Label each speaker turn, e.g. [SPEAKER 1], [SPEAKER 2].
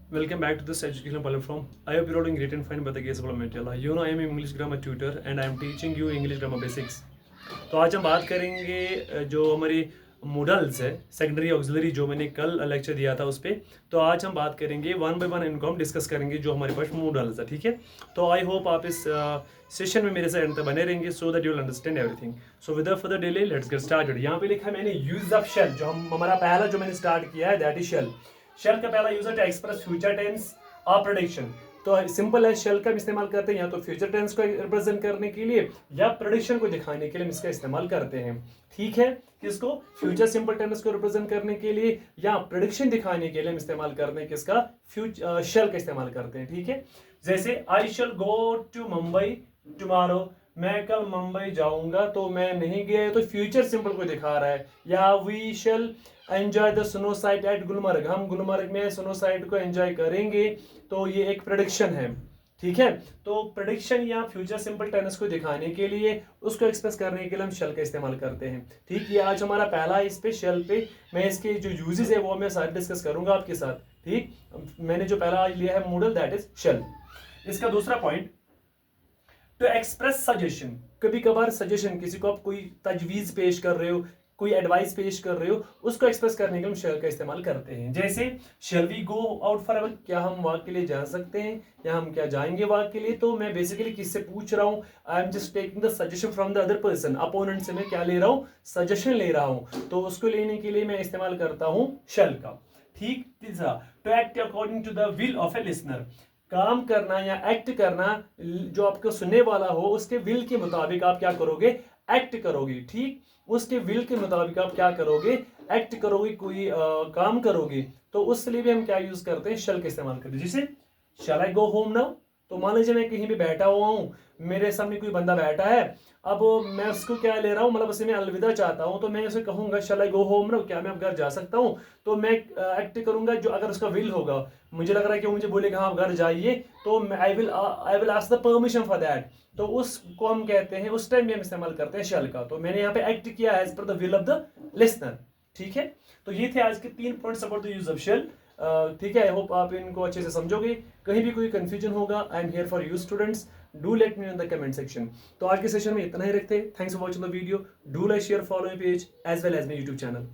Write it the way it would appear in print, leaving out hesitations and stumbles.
[SPEAKER 1] Welcome back to this educational platform. I hope you're all doing great and fine by the grace of Allah. You know I am an English grammar tutor and I am teaching you English grammar basics. तो आज हम बात करेंगे जो हमारी models है secondary auxiliary जो मैंने कल लेक्चर दिया था उस पर। तो आज हम बात करेंगे वन बाय वन इनको हम डिस्कस करेंगे जो हमारे पास मॉडल्स है, ठीक है। तो आई होप आप इस सेशन में मेरे साथ एंड तक बने रहेंगे so that you will understand everything. So without further delay let's get started. यहाँ पे लिखा है मैंने यूज ऑफ शेल, जो हमारा पहला जो मैंने स्टार्ट किया है दैट इज शेल। शेल का पहला यूज है टू एक्सप्रेस फ्यूचर टेंस और प्रेडिक्शन। तो सिंपल है, शेल का इस्तेमाल करते हैं या तो फ्यूचर टेंस को रिप्रेजेंट करने के लिए या प्रेडिक्शन को दिखाने के लिए हम इसका इस्तेमाल करते हैं, ठीक है। किसको? फ्यूचर सिंपल टेंस को रिप्रेजेंट करने के लिए या प्रेडिक्शन दिखाने के लिए हम इस्तेमाल करते हैं किसका? फ्यूचर शेल का इस्तेमाल करते हैं, ठीक है। जैसे आई शैल गो टू मुंबई टुमारो, मैं कल मुंबई जाऊंगा, तो मैं नहीं गया तो फ्यूचर सिंपल को दिखा रहा है। या we shall enjoy the snow site at Gulmarg, हम गुलमर्ग में स्नो साइट को एंजॉय करेंगे, तो ये एक प्रेडिक्शन है, ठीक है। तो प्रेडिक्शन या फ्यूचर सिंपल टेंस को दिखाने के लिए उसको एक्सप्रेस करने के लिए हम शेल का इस्तेमाल करते हैं, ठीक। ये आज हमारा पहला इस पे शेल पे मैं इसके जो यूजेस है वो मैं सारे डिस्कस करूंगा आपके साथ, ठीक। मैंने जो पहला आज लिया है मॉडल दैट इज शेल। इसका दूसरा पॉइंट टू एक्सप्रेस सजेशन। कभी कभार सजेशन, किसी को आप कोई तजवीज पेश कर रहे हो, कोई एडवाइस पेश कर रहे हो, उसको एक्सप्रेस करने के लिए हम शेल का इस्तेमाल करते हैं। जैसे shall we go out for ever, क्या हम वॉक के लिए जा सकते हैं या हम क्या जाएंगे वॉक के लिए। तो मैं बेसिकली किससे पूछ रहा हूँ? I am just taking the suggestion from the other person, opponent से मैं क्या ले रहा हूँ? सजेशन ले रहा हूँ। तो उसको लेने के लिए मैं इस्तेमाल करता हूँ शेल का, ठीक। तीसरा to act according to the will of a listener, काम करना या एक्ट करना जो आपको सुनने वाला हो उसके विल के मुताबिक आप क्या करोगे? एक्ट करोगे, ठीक। उसके विल के मुताबिक आप क्या करोगे? एक्ट करोगे, कोई काम करोगे। तो उसके लिए भी हम क्या यूज करते हैं? शेल का इस्तेमाल करते हैं। जैसे शैल आई गो होम नाउ, तो मान लीजिए मैं कहीं भी बैठा हुआ हूँ, मेरे सामने कोई बंदा बैठा है, अब मैं उसको क्या ले रहा हूँ, मतलब उसे मैं अलविदा चाहता हूँ, तो मैं उसे कहूंगा शैल आई गो होम नाउ, क्या मैं अब घर जा सकता हूँ? तो मैं एक्ट करूंगा जो अगर उसका विल होगा, मुझे लग रहा है कि वो मुझे बोलेगा हाँ घर जाइए, तो I will ask the permission for that. तो उसको हम कहते हैं, उस टाइम में हम इस्तेमाल करते हैं शेल का। तो मैंने यहाँ पे एक्ट किया as per the will of the listener, ठीक है। तो ये थे आज के 3 points about the use of shall, ठीक है। आई होप आप इनको अच्छे से समझोगे। कहीं भी कोई कंफ्यूजन होगा, I am here for you students, do let me in the comment section. तो आज के सेशन में इतना ही रखते हैं। Thanks for watching the video. Do like share follow my page as well as my YouTube channel.